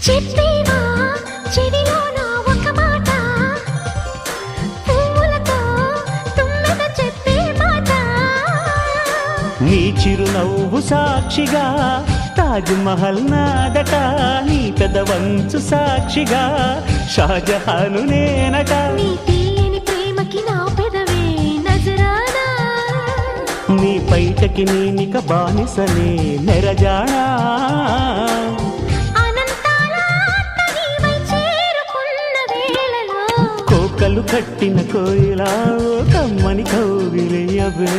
చెప్పేవా చెవిలోన ఒక మాట, పువ్వులతో తుమ్మెద చెప్పే మాట. నీ చిరునవ్వు సాక్షిగా తాజ్ మహల్ నాదట, నీ పెదవంచు సాక్షిగా షాజహాను నేనట. నీ తీయని ప్రేమకి నా పెదవే నజరానా, నీ పైటకి నేనిక బానిసనే నెరజాడా. కోకలు కట్టిన కోయిలా కమ్మని కౌగిలియవే.